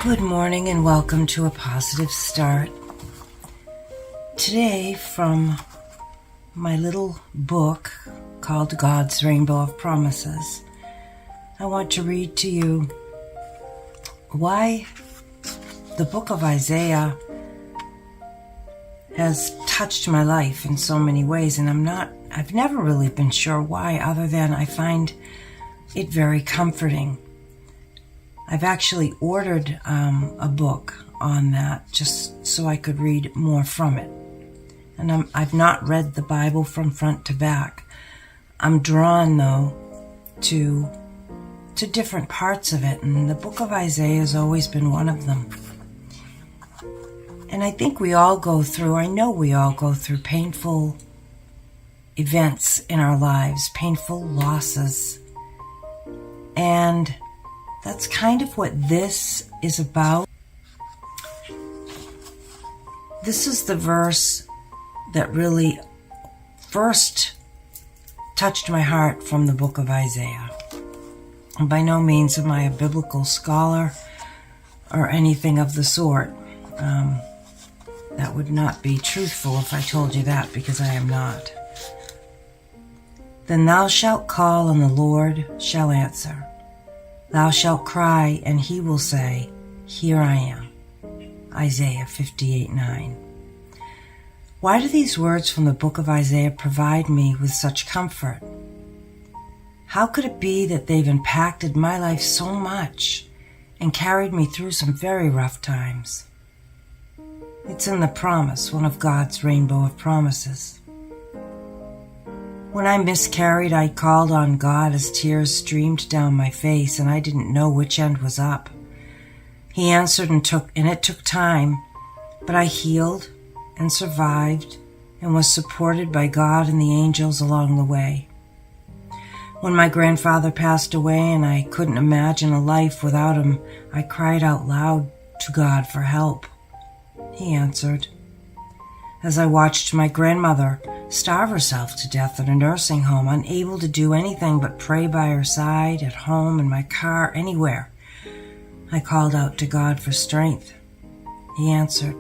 Good morning and welcome to A Positive Start. Today, from my little book called God's Rainbow of Promises, I want to read to you why the book of Isaiah has touched my life in so many ways, and I've never really been sure why, other than I find it very comforting. I've actually ordered a book on that just so I could read more from it. And I've not read the Bible from front to back. I'm drawn, though, to different parts of it, and the book of Isaiah has always been one of them. And I think I know we all go through painful events in our lives, painful losses. And that's kind of what this is about. This is the verse that really first touched my heart from the book of Isaiah. And by no means am I a biblical scholar or anything of the sort. That would not be truthful if I told you that, because I am not. Then thou shalt call, and the Lord shall answer. Thou shalt cry, and he will say, Here I am. Isaiah 58:9. Why do these words from the book of Isaiah provide me with such comfort? How could it be that they've impacted my life so much and carried me through some very rough times? It's in the promise, one of God's rainbow of promises. When I miscarried, I called on God as tears streamed down my face, and I didn't know which end was up. He answered, and it took time, but I healed and survived and was supported by God and the angels along the way. When my grandfather passed away and I couldn't imagine a life without him, I cried out loud to God for help. He answered. As I watched my grandmother starve herself to death in a nursing home, unable to do anything but pray by her side, at home, in my car, anywhere, I called out to God for strength. He answered.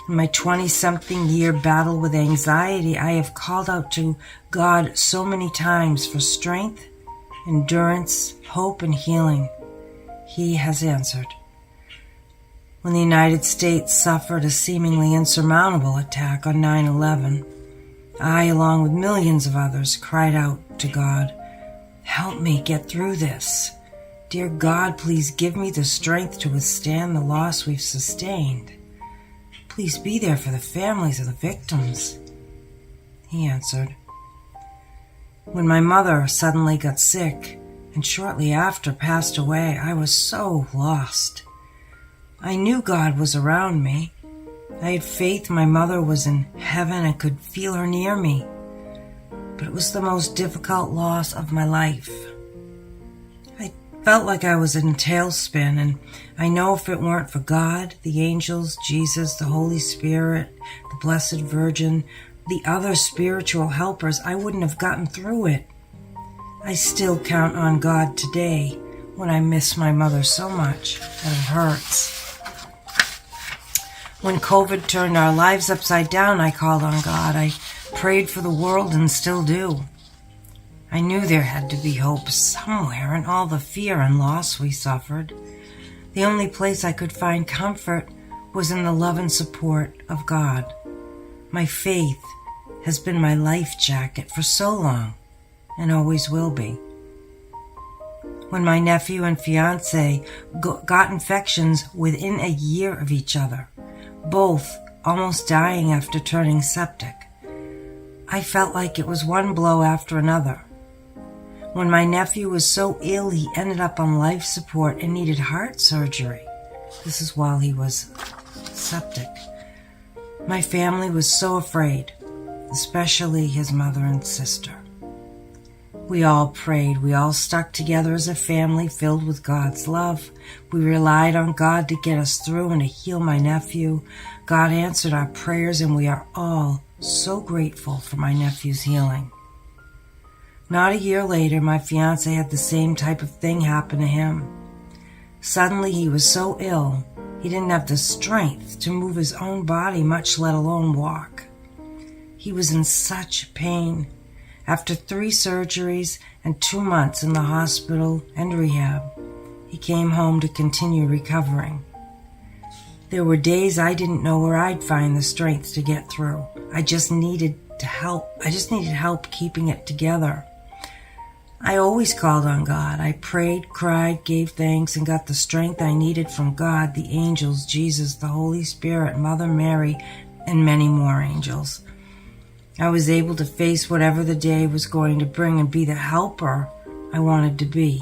In my 20-something year battle with anxiety, I have called out to God so many times for strength, endurance, hope, and healing. He has answered. When the United States suffered a seemingly insurmountable attack on 9/11, I, along with millions of others, cried out to God, Help me get through this. Dear God, please give me the strength to withstand the loss we've sustained. Please be there for the families of the victims. He answered. When my mother suddenly got sick and shortly after passed away, I was so lost. I knew God was around me. I had faith my mother was in heaven and could feel her near me. But it was the most difficult loss of my life. I felt like I was in a tailspin, and I know if it weren't for God, the angels, Jesus, the Holy Spirit, the Blessed Virgin, the other spiritual helpers, I wouldn't have gotten through it. I still count on God today when I miss my mother so much that it hurts. When COVID turned our lives upside down, I called on God. I prayed for the world and still do. I knew there had to be hope somewhere in all the fear and loss we suffered. The only place I could find comfort was in the love and support of God. My faith has been my life jacket for so long, and always will be. When my nephew and fiancé got infections within a year of each other, both almost dying after turning septic, I felt like it was one blow after another. When my nephew was so ill he ended up on life support and needed heart surgery. This is while he was septic. My family was so afraid, especially his mother and sister. We all prayed. We all stuck together as a family filled with God's love. We relied on God to get us through and to heal my nephew. God answered our prayers, and we are all so grateful for my nephew's healing. Not a year later, my fiancé had the same type of thing happen to him. Suddenly he was so ill, he didn't have the strength to move his own body, much let alone walk. He was in such pain. After 3 surgeries and 2 months in the hospital and rehab, he came home to continue recovering. There were days I didn't know where I'd find the strength to get through. I just needed help. I just needed help keeping it together. I always called on God. I prayed, cried, gave thanks, and got the strength I needed from God, the angels, Jesus, the Holy Spirit, Mother Mary, and many more angels. I was able to face whatever the day was going to bring and be the helper I wanted to be.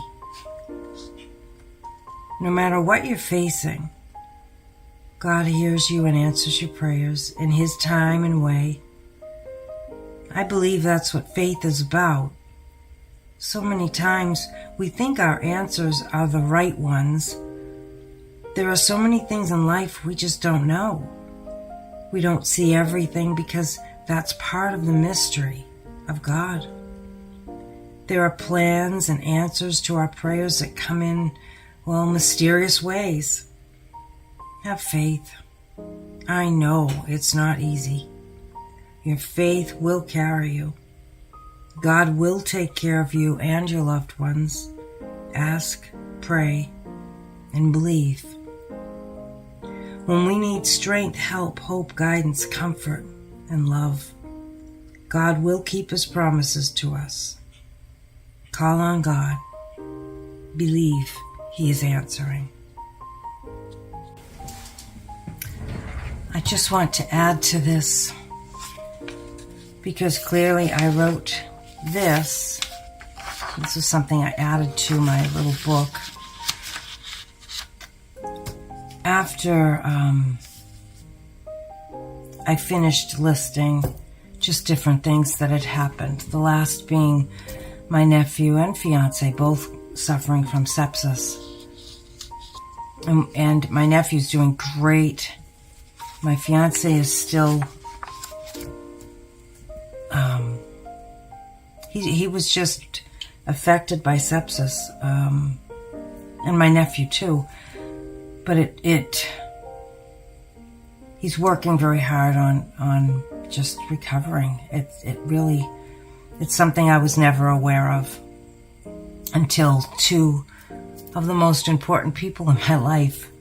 No matter what you're facing, God hears you and answers your prayers in His time and way. I believe that's what faith is about. So many times we think our answers are the right ones. There are so many things in life we just don't know. We don't see everything because that's part of the mystery of God. There are plans and answers to our prayers that come in, mysterious ways. Have faith. I know it's not easy. Your faith will carry you. God will take care of you and your loved ones. Ask, pray, and believe. When we need strength, help, hope, guidance, comfort, and love, God will keep His promises to us. Call on God. Believe He is answering. I just want to add to this, because clearly I wrote this. This is something I added to my little book. After I finished listing just different things that had happened, the last being my nephew and fiance both suffering from sepsis. And my nephew's doing great. My fiance is still, he was just affected by sepsis, and my nephew too. But he's working very hard on just recovering. It's something I was never aware of until 2 of the most important people in my life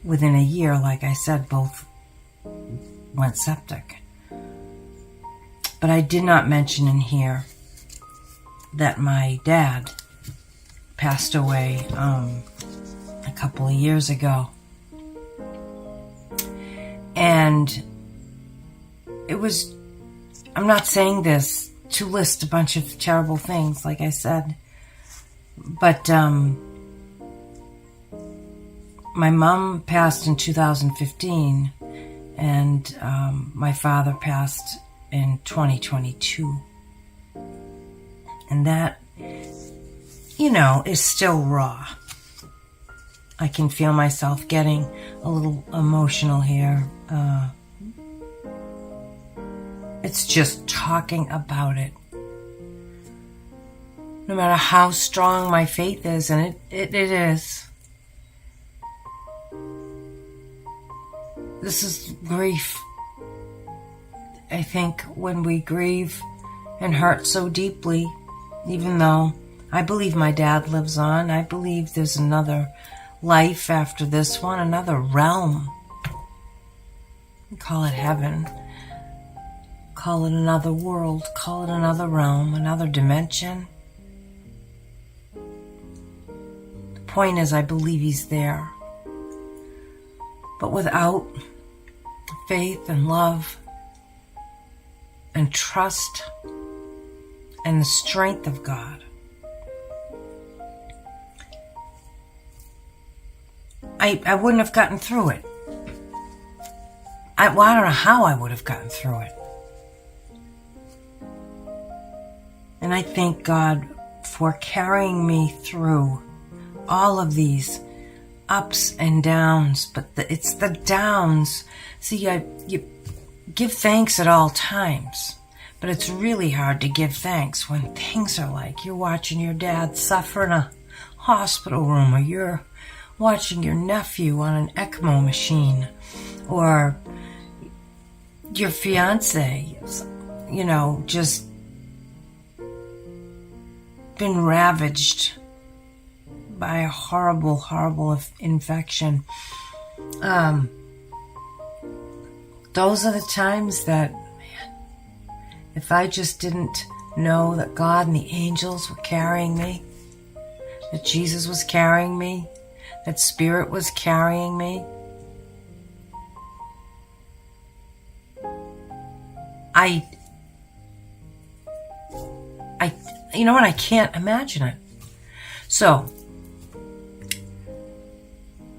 within a year, like I said, both went septic. But I did not mention in here that my dad passed away a couple of years ago. And it was, I'm not saying this to list a bunch of terrible things, like I said, but my mom passed in 2015, and my father passed in 2022. And that, is still raw. I can feel myself getting a little emotional here. It's just talking about it. No matter how strong my faith is, and it is. This is grief. I think when we grieve and hurt so deeply, even though I believe my dad lives on, I believe there's another life after this one, another realm. Call it heaven. Call it another world. Call it another realm, another dimension. The point is, I believe he's there. But without faith and love and trust and the strength of God, I wouldn't have gotten through it. I don't know how I would have gotten through it. And I thank God for carrying me through all of these ups and downs, but it's the downs. See, you give thanks at all times, but it's really hard to give thanks when things are like you're watching your dad suffer in a hospital room, or you're watching your nephew on an ECMO machine, or your fiance, just been ravaged by a horrible, horrible infection. Those are the times that, man, if I just didn't know that God and the angels were carrying me, that Jesus was carrying me, that Spirit was carrying me, I can't imagine it. So,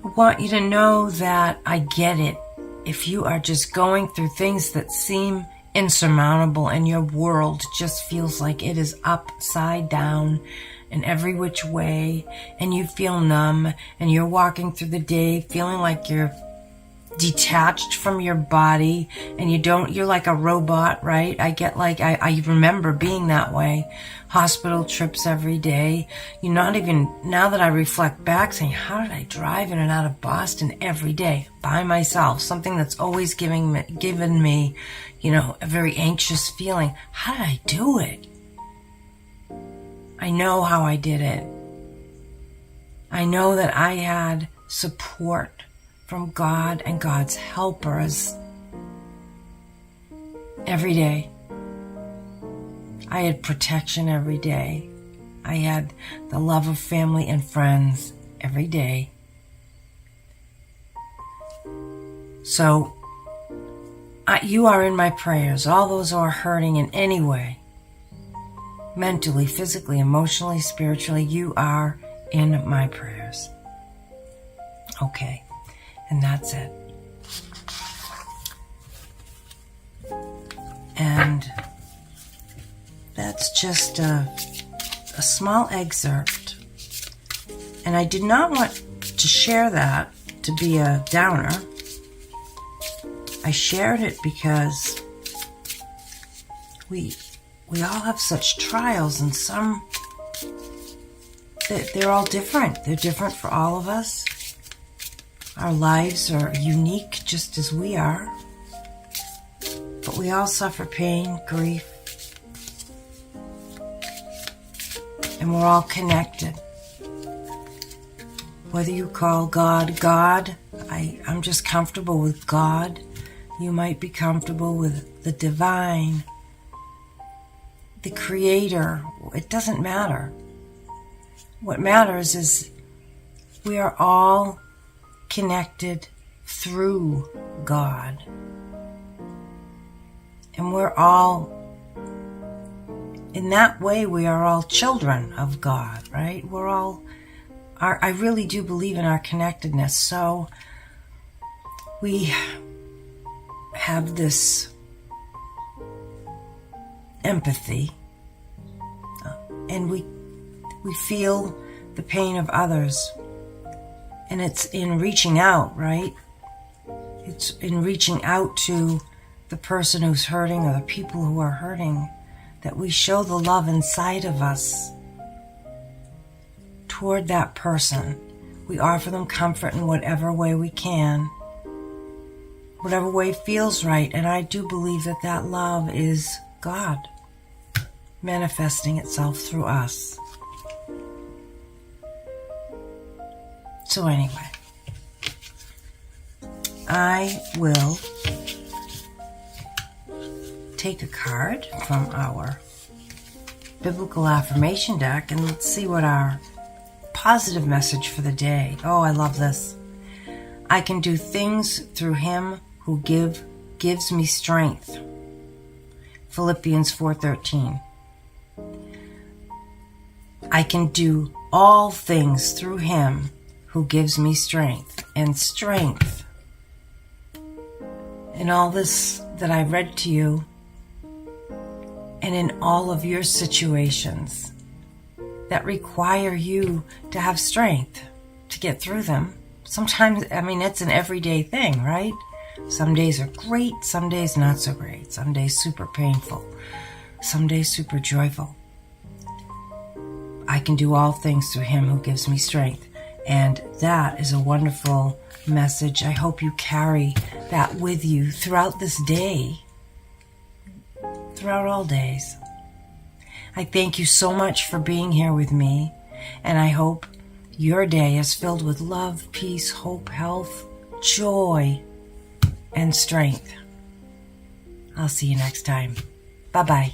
I want you to know that I get it. If you are just going through things that seem insurmountable and your world just feels like it is upside down in every which way, and you feel numb, and you're walking through the day feeling like you're detached from your body, and you're like a robot, right? I remember being that way. Hospital trips every day. You're not even, now that I reflect back, saying, how did I drive in and out of Boston every day by myself? Something that's always given me, a very anxious feeling. How did I do it? I know how I did it. I know that I had support from God and God's helpers every day. I had protection every day. I had the love of family and friends every day. So, you are in my prayers. All those who are hurting in any way, mentally, physically, emotionally, spiritually, you are in my prayers. Okay. And that's it. And that's just a small excerpt. And I did not want to share that to be a downer. I shared it because we all have such trials, and they're all different. They're different for all of us. Our lives are unique just as we are, but we all suffer pain, grief, and we're all connected. Whether you call God, I'm just comfortable with God. You might be comfortable with the divine, the Creator. It doesn't matter. What matters is we are all connected through God. And we're all, in that way, we are all children of God, right? I really do believe in our connectedness. So we have this empathy, and we feel the pain of others. And it's in reaching out, right? It's in reaching out to the person who's hurting or the people who are hurting that we show the love inside of us toward that person. We offer them comfort in whatever way we can, whatever way feels right. And I do believe that love is God manifesting itself through us. So anyway, I will take a card from our biblical affirmation deck and let's see what our positive message for the day. Oh, I love this. I can do things through Him who gives me strength. Philippians 4:13. I can do all things through Him who gives me strength. And strength in all this that I read to you, and in all of your situations that require you to have strength to get through them. Sometimes, it's an everyday thing, right? Some days are great, some days not so great, some days super painful, some days super joyful. I can do all things through Him who gives me strength. And that is a wonderful message. I hope you carry that with you throughout this day, throughout all days. I thank you so much for being here with me, and I hope your day is filled with love, peace, hope, health, joy, and strength. I'll see you next time. Bye-bye.